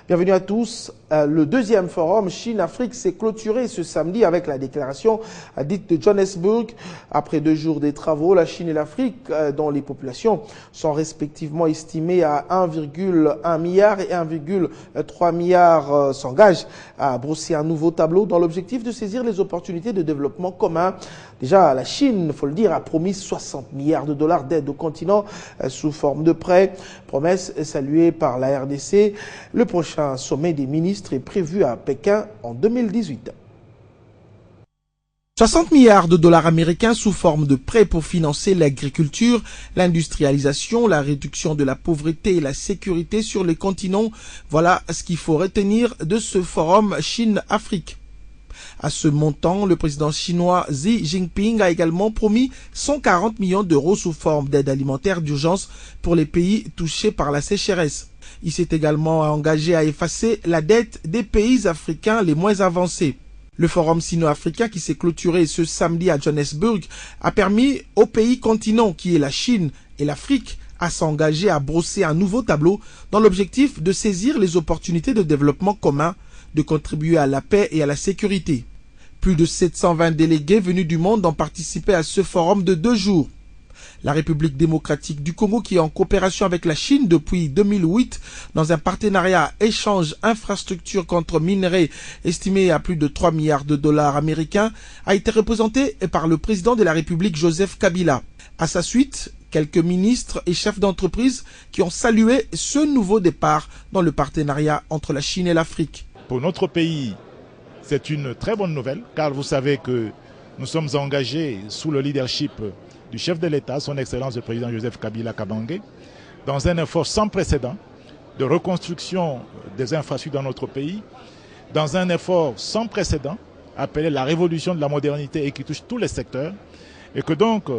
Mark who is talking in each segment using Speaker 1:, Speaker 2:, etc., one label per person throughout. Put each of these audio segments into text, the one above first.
Speaker 1: Bienvenue à tous. Le deuxième forum Chine-Afrique s'est clôturé ce samedi avec la déclaration dite de Johannesburg. Après 2 jours des travaux, la Chine et l'Afrique, dont les populations sont respectivement estimées à 1,1 milliard et 1,3 milliard, s'engagent à brosser un nouveau tableau dans l'objectif de saisir les opportunités de développement commun. Déjà, la Chine, il faut le dire, a promis 60 milliards de dollars d'aide au continent sous forme de prêts. Promesse saluée par la RDC. Le prochain sommet des ministres est prévu à Pékin en 2018. 60 milliards de dollars américains sous forme de prêts pour financer l'agriculture, l'industrialisation, la réduction de la pauvreté et la sécurité sur les continents. Voilà ce qu'il faut retenir de ce forum Chine-Afrique. À ce montant, le président chinois Xi Jinping a également promis 140 millions d'euros sous forme d'aide alimentaire d'urgence pour les pays touchés par la sécheresse. Il s'est également engagé à effacer la dette des pays africains les moins avancés. Le forum sino-africain qui s'est clôturé ce samedi à Johannesburg a permis aux pays continents qui est la Chine et l'Afrique à s'engager à brosser un nouveau tableau dans l'objectif de saisir les opportunités de développement commun, de contribuer à la paix et à la sécurité. Plus de 720 délégués venus du monde ont participé à ce forum de 2 jours. La République démocratique du Congo, qui est en coopération avec la Chine depuis 2008 dans un partenariat échange infrastructure contre minerais estimé à plus de 3 milliards de dollars américains, a été représentée par le président de la République Joseph Kabila. À sa suite, quelques ministres et chefs d'entreprise qui ont salué ce nouveau départ dans le partenariat entre la Chine et l'Afrique.
Speaker 2: Pour notre pays, c'est une très bonne nouvelle, car vous savez que nous sommes engagés sous le leadership du chef de l'État, son Excellence le président Joseph Kabila Kabange, dans un effort sans précédent de reconstruction des infrastructures dans notre pays, dans un effort sans précédent appelé la révolution de la modernité et qui touche tous les secteurs, et que donc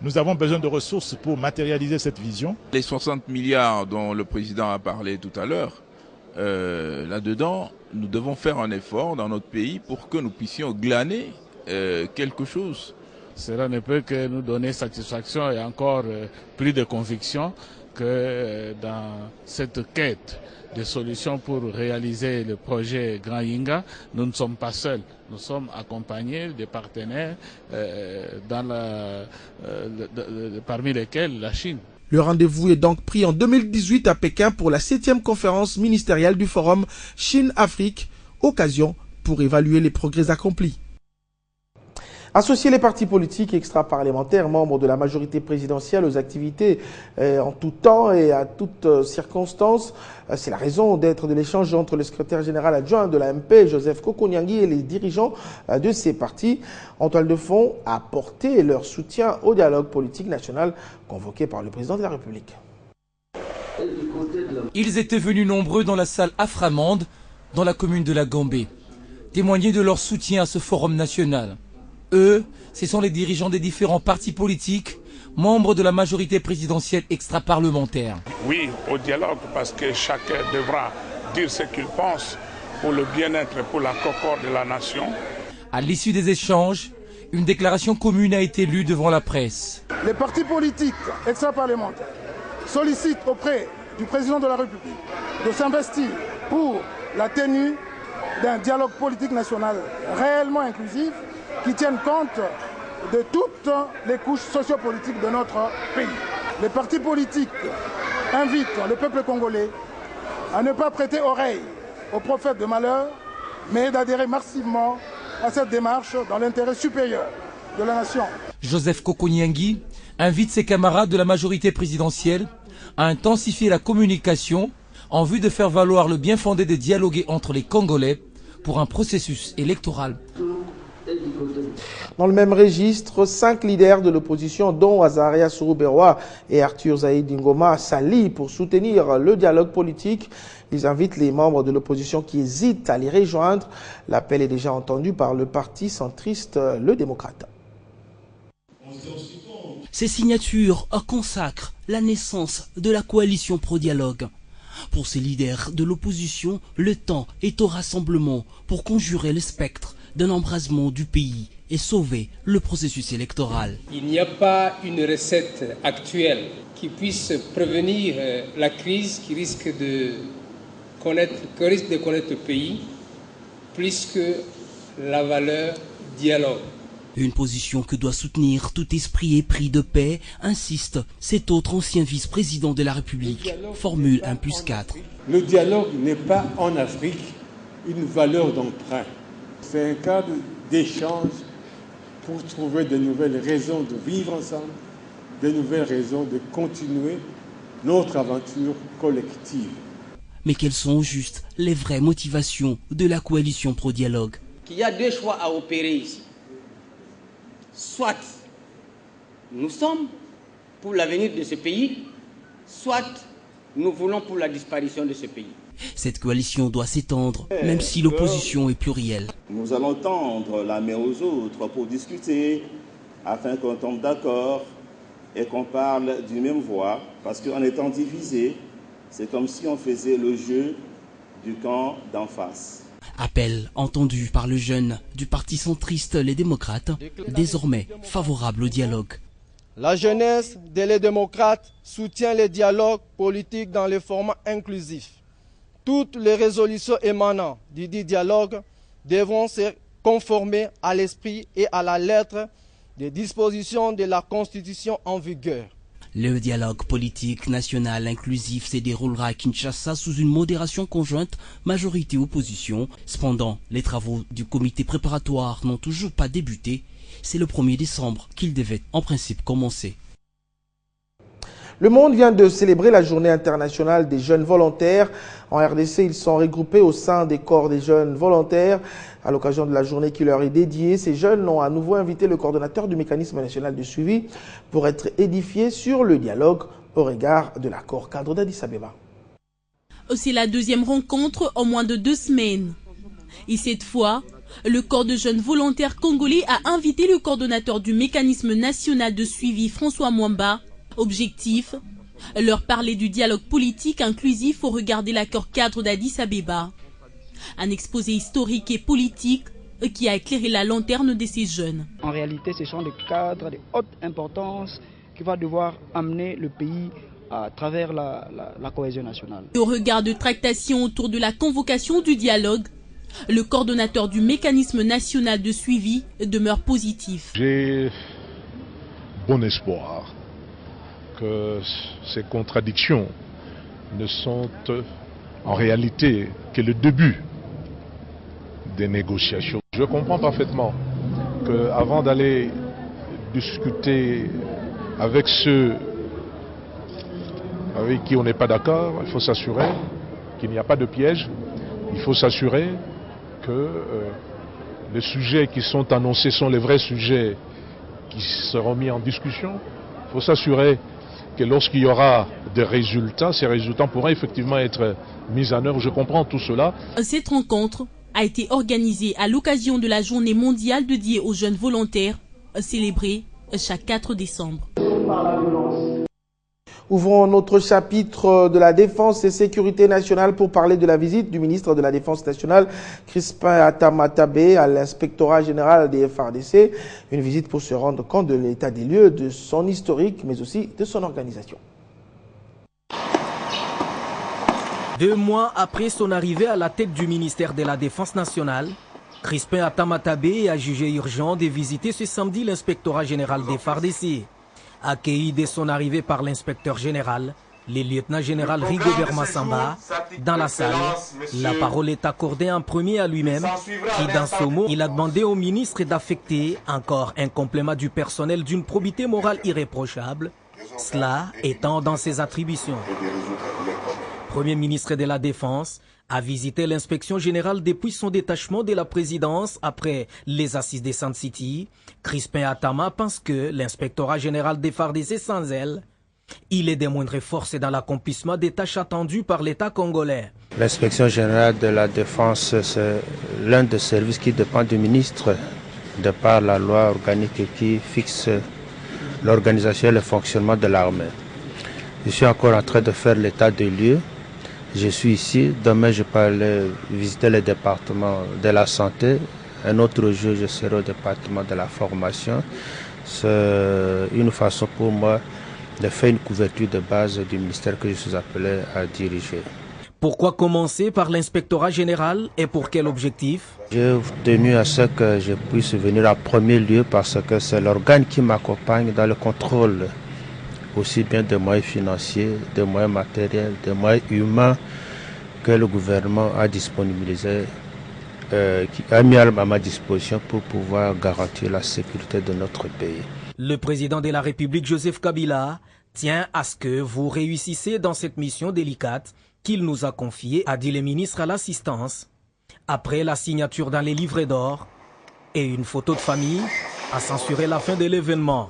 Speaker 2: nous avons besoin de ressources pour matérialiser cette vision.
Speaker 3: Les 60 milliards dont le président a parlé tout à l'heure, là-dedans, nous devons faire un effort dans notre pays pour que nous puissions glaner quelque chose.
Speaker 4: Cela ne peut que nous donner satisfaction et encore plus de conviction que dans cette quête de solutions pour réaliser le projet Grand Yinga, nous ne sommes pas seuls. Nous sommes accompagnés des partenaires parmi lesquels la Chine.
Speaker 1: Le rendez-vous est donc pris en 2018 à Pékin pour la 7e conférence ministérielle du forum Chine-Afrique, occasion pour évaluer les progrès accomplis. Associer les partis politiques extra-parlementaires, membres de la majorité présidentielle aux activités en tout temps et à toutes circonstances, c'est la raison d'être de l'échange entre le secrétaire général adjoint de l'AMP, Joseph Kokoniangi, et les dirigeants de ces partis. En toile de fond, à apporter leur soutien au dialogue politique national convoqué par le président de la République.
Speaker 5: Ils étaient venus nombreux dans la salle Aframande, dans la commune de la Gambée, témoigner de leur soutien à ce forum national. Eux, ce sont les dirigeants des différents partis politiques, membres de la majorité présidentielle extra-parlementaire.
Speaker 6: Oui, au dialogue, parce que chacun devra dire ce qu'il pense pour le bien-être et pour la concorde de la nation.
Speaker 5: À l'issue des échanges, une déclaration commune a été lue devant la presse.
Speaker 7: Les partis politiques extra-parlementaires sollicitent auprès du président de la République de s'investir pour la tenue d'un dialogue politique national réellement inclusif qui tiennent compte de toutes les couches sociopolitiques de notre pays. Les partis politiques invitent le peuple congolais à ne pas prêter oreille aux prophètes de malheur, mais d'adhérer massivement à cette démarche dans l'intérêt supérieur de la nation.
Speaker 5: Joseph Kokoniangi invite ses camarades de la majorité présidentielle à intensifier la communication en vue de faire valoir le bien fondé de dialoguer entre les Congolais pour un processus électoral.
Speaker 1: Dans le même registre, 5 leaders de l'opposition, dont Azaria Sourouberoa et Arthur Zaïd Ngoma, s'allient pour soutenir le dialogue politique. Ils invitent les membres de l'opposition qui hésitent à les rejoindre. L'appel est déjà entendu par le parti centriste Le Démocrate.
Speaker 8: Ces signatures consacrent la naissance de la coalition pro-dialogue. Pour ces leaders de l'opposition, le temps est au rassemblement pour conjurer le spectre d'un embrasement du pays et sauver le processus électoral.
Speaker 9: Il n'y a pas une recette actuelle qui puisse prévenir la crise qui risque de que risque de connaître le pays, plus que la valeur dialogue.
Speaker 8: Une position que doit soutenir tout esprit épris de paix, insiste cet autre ancien vice-président de la République. Formule 1+4.
Speaker 10: Le dialogue n'est pas en Afrique une valeur d'emprunt. C'est un cadre d'échange pour trouver de nouvelles raisons de vivre ensemble, de nouvelles raisons de continuer notre aventure collective.
Speaker 8: Mais quelles sont au juste les vraies motivations de la coalition pro-dialogue?
Speaker 11: Il y a deux choix à opérer ici. Soit nous sommes pour l'avenir de ce pays, soit nous voulons pour la disparition de ce pays.
Speaker 8: Cette coalition doit s'étendre, même si l'opposition est plurielle.
Speaker 12: Nous allons tendre la main aux autres pour discuter, afin qu'on tombe d'accord et qu'on parle d'une même voix, parce qu'en étant divisés, c'est comme si on faisait le jeu du camp d'en face.
Speaker 8: Appel entendu par le jeune du parti centriste Les Démocrates, désormais favorable au dialogue.
Speaker 13: La jeunesse des démocrates soutient le dialogue politique dans le format inclusif. Toutes les résolutions émanant du dit dialogue devront se conformer à l'esprit et à la lettre des dispositions de la Constitution en vigueur.
Speaker 8: Le dialogue politique national inclusif se déroulera à Kinshasa sous une modération conjointe majorité-opposition. Cependant, les travaux du comité préparatoire n'ont toujours pas débuté. C'est le 1er décembre qu'ils devaient en principe commencer.
Speaker 1: Le monde vient de célébrer la journée internationale des jeunes volontaires. En RDC, ils sont regroupés au sein des corps des jeunes volontaires. À l'occasion de la journée qui leur est dédiée, ces jeunes ont à nouveau invité le coordonnateur du mécanisme national de suivi pour être édifiés sur le dialogue au regard de l'accord cadre d'Addis Abeba.
Speaker 14: C'est la deuxième rencontre en moins de 2 semaines. Et cette fois, le corps de jeunes volontaires congolais a invité le coordonnateur du mécanisme national de suivi, François Mwamba. Objectif, leur parler du dialogue politique inclusif au regard de l'accord cadre d'Addis Abeba. Un exposé historique et politique qui a éclairé la lanterne de ces jeunes.
Speaker 15: En réalité, ce sont des cadres de haute importance qui vont devoir amener le pays à travers la cohésion nationale.
Speaker 14: Au regard de tractations autour de la convocation du dialogue, le coordonnateur du mécanisme national de suivi demeure positif.
Speaker 16: J'ai bon espoir que ces contradictions ne sont en réalité que le début des négociations. Je comprends parfaitement qu'avant d'aller discuter avec ceux avec qui on n'est pas d'accord, il faut s'assurer qu'il n'y a pas de piège. Il faut s'assurer que les sujets qui sont annoncés sont les vrais sujets qui seront mis en discussion. Il faut s'assurer que lorsqu'il y aura des résultats, ces résultats pourront effectivement être mis en œuvre. Je comprends tout cela.
Speaker 14: Cette rencontre a été organisée à l'occasion de la journée mondiale dédiée aux jeunes volontaires, célébrée chaque 4 décembre.
Speaker 1: Ouvrons notre chapitre de la défense et sécurité nationale pour parler de la visite du ministre de la Défense nationale, Crispin Atamatabé, à l'inspectorat général des FARDC. Une visite pour se rendre compte de l'état des lieux, de son historique, mais aussi de son organisation.
Speaker 17: 2 mois après son arrivée à la tête du ministère de la Défense nationale, Crispin Atamatabé a jugé urgent de visiter ce samedi l'inspectorat général des FARDC. Accueilli dès son arrivée par l'inspecteur général, le lieutenant-général Rigobert Massamba, dans la salle, la parole est accordée en premier à lui-même, qui dans ce mot, il a demandé au ministre d'affecter encore un complément du personnel d'une probité morale irréprochable, cela étant dans ses attributions. Premier ministre de la Défense a visité l'inspection générale depuis son détachement de la présidence après les assises de Sand City. Crispin Atama pense que l'inspectorat général des FARDC sans elle, il est des moindres forces dans l'accomplissement des tâches attendues par l'État congolais.
Speaker 18: L'inspection générale de la Défense, c'est l'un des services qui dépend du ministre de par la loi organique qui fixe l'organisation et le fonctionnement de l'armée. Je suis encore en train de faire l'état des lieux. Je suis ici, demain je peux aller visiter le département de la santé, un autre jour je serai au département de la formation. C'est une façon pour moi de faire une couverture de base du ministère que je suis appelé à diriger.
Speaker 17: Pourquoi commencer par l'inspectorat général et pour quel objectif?
Speaker 18: J'ai tenu à ce que je puisse venir en premier lieu parce que c'est l'organe qui m'accompagne dans le contrôle aussi bien des moyens financiers, des moyens matériels, des moyens humains que le gouvernement a disponibilisé, qui a mis à ma disposition pour pouvoir garantir la sécurité de notre pays.
Speaker 17: Le président de la République, Joseph Kabila, tient à ce que vous réussissiez dans cette mission délicate qu'il nous a confiée, a dit le ministre à l'assistance. Après la signature dans les livrets d'or et une photo de famille, a censuré la fin de l'événement.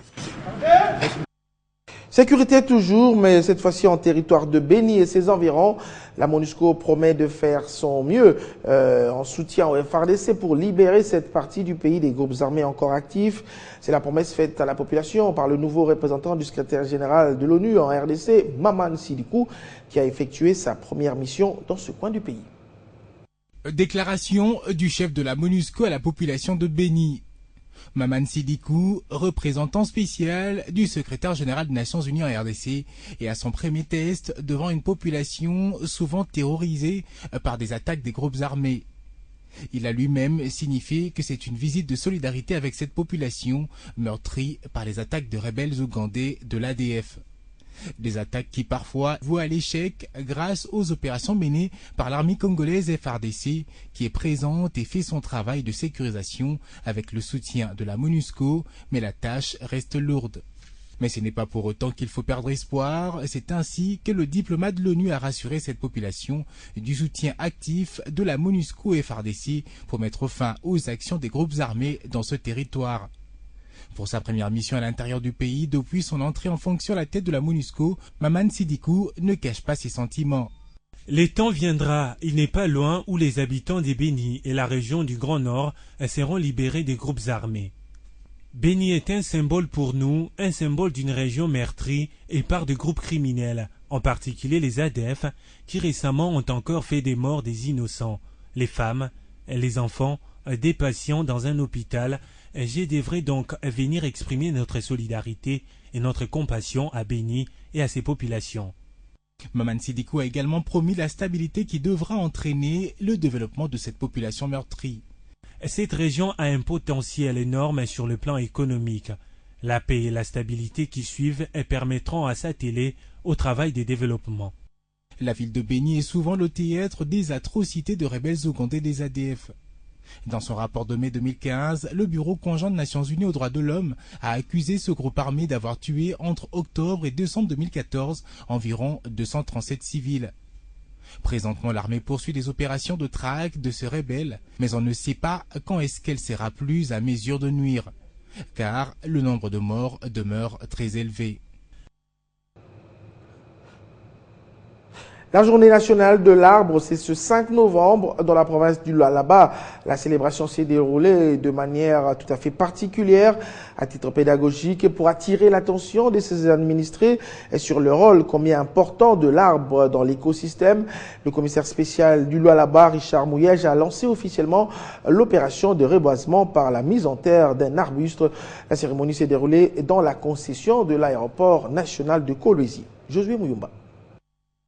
Speaker 1: Sécurité toujours, mais cette fois-ci en territoire de Béni et ses environs. La MONUSCO promet de faire son mieux en soutien au FARDC pour libérer cette partie du pays des groupes armés encore actifs. C'est la promesse faite à la population par le nouveau représentant du secrétaire général de l'ONU en RDC, Maman Sidikou, qui a effectué sa première mission dans ce coin du pays.
Speaker 19: Déclaration du chef de la MONUSCO à la population de Béni. Maman Sidikou, représentant spécial du secrétaire général des Nations Unies en RDC, est à son premier test devant une population souvent terrorisée par des attaques des groupes armés. Il a lui-même signifié que c'est une visite de solidarité avec cette population meurtrie par les attaques de rebelles ougandais de l'ADF. Des attaques qui parfois voient à l'échec grâce aux opérations menées par l'armée congolaise FARDC qui est présente et fait son travail de sécurisation avec le soutien de la MONUSCO, mais la tâche reste lourde. Mais ce n'est pas pour autant qu'il faut perdre espoir, c'est ainsi que le diplomate de l'ONU a rassuré cette population du soutien actif de la MONUSCO et FARDC pour mettre fin aux actions des groupes armés dans ce territoire. Pour sa première mission à l'intérieur du pays, depuis son entrée en fonction à la tête de la MONUSCO, Maman Sidikou ne cache pas ses sentiments.
Speaker 20: Le temps viendra, il n'est pas loin, où les habitants des Béni et la région du Grand Nord seront libérés des groupes armés. Béni est un symbole pour nous, un symbole d'une région meurtrie et par de groupes criminels, en particulier les ADF, qui récemment ont encore fait des morts des innocents, les femmes, les enfants, des patients dans un hôpital. Je devrais donc venir exprimer notre solidarité et notre compassion à Béni et à ses populations.
Speaker 19: Maman Sidikou a également promis la stabilité qui devra entraîner le développement de cette population meurtrie.
Speaker 20: Cette région a un potentiel énorme sur le plan économique. La paix et la stabilité qui suivent permettront à s'atteler au travail de développement.
Speaker 19: La ville de Béni est souvent le théâtre des atrocités de rebelles ougandais des ADF. Dans son rapport de mai 2015, le Bureau conjoint des Nations Unies aux droits de l'homme a accusé ce groupe armé d'avoir tué entre octobre et décembre 2014 environ 237 civils. Présentement, l'armée poursuit des opérations de traque de ces rebelles, mais on ne sait pas quand est-ce qu'elle sera plus à mesure de nuire, car le nombre de morts demeure très élevé.
Speaker 1: La journée nationale de l'arbre, c'est ce 5 novembre dans la province du Lualaba. La célébration s'est déroulée de manière tout à fait particulière, à titre pédagogique, pour attirer l'attention de ses administrés sur le rôle combien important de l'arbre dans l'écosystème. Le commissaire spécial du Lualaba, Richard Mouyej, a lancé officiellement l'opération de reboisement par la mise en terre d'un arbuste. La cérémonie s'est déroulée dans la concession de l'aéroport national de Kolwezi. Josué Mouyumba.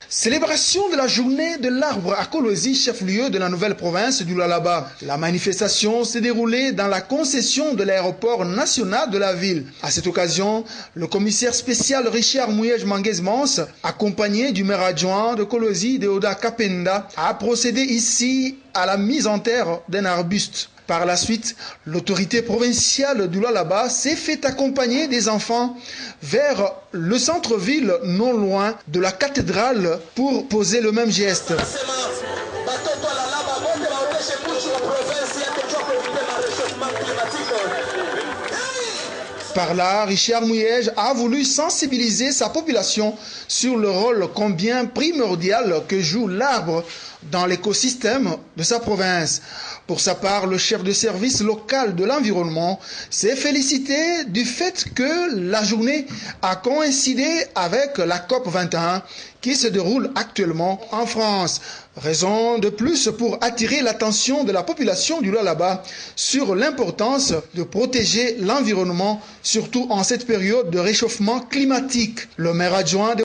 Speaker 21: Célébration de la journée de l'arbre à Kolwezi, chef-lieu de la nouvelle province du Lualaba. La manifestation s'est déroulée dans la concession de l'aéroport national de la ville. À cette occasion, le commissaire spécial Richard Mouyej Manguez-Mans, accompagné du maire adjoint de Kolwezi, Deoda Kapenda, a procédé ici à la mise en terre d'un arbuste. Par la suite, l'autorité provinciale du Lualaba s'est fait accompagner des enfants vers le centre-ville non loin de la cathédrale pour poser le même geste. Par là, Richard Mouyej a voulu sensibiliser sa population sur le rôle combien primordial que joue l'arbre dans l'écosystème de sa province. Pour sa part, le chef de service local de l'environnement s'est félicité du fait que la journée a coïncidé avec la COP 21 qui se déroule actuellement en France. Raison de plus pour attirer l'attention de la population du Lualaba sur l'importance de protéger l'environnement, surtout en cette période de réchauffement climatique. Le maire adjoint de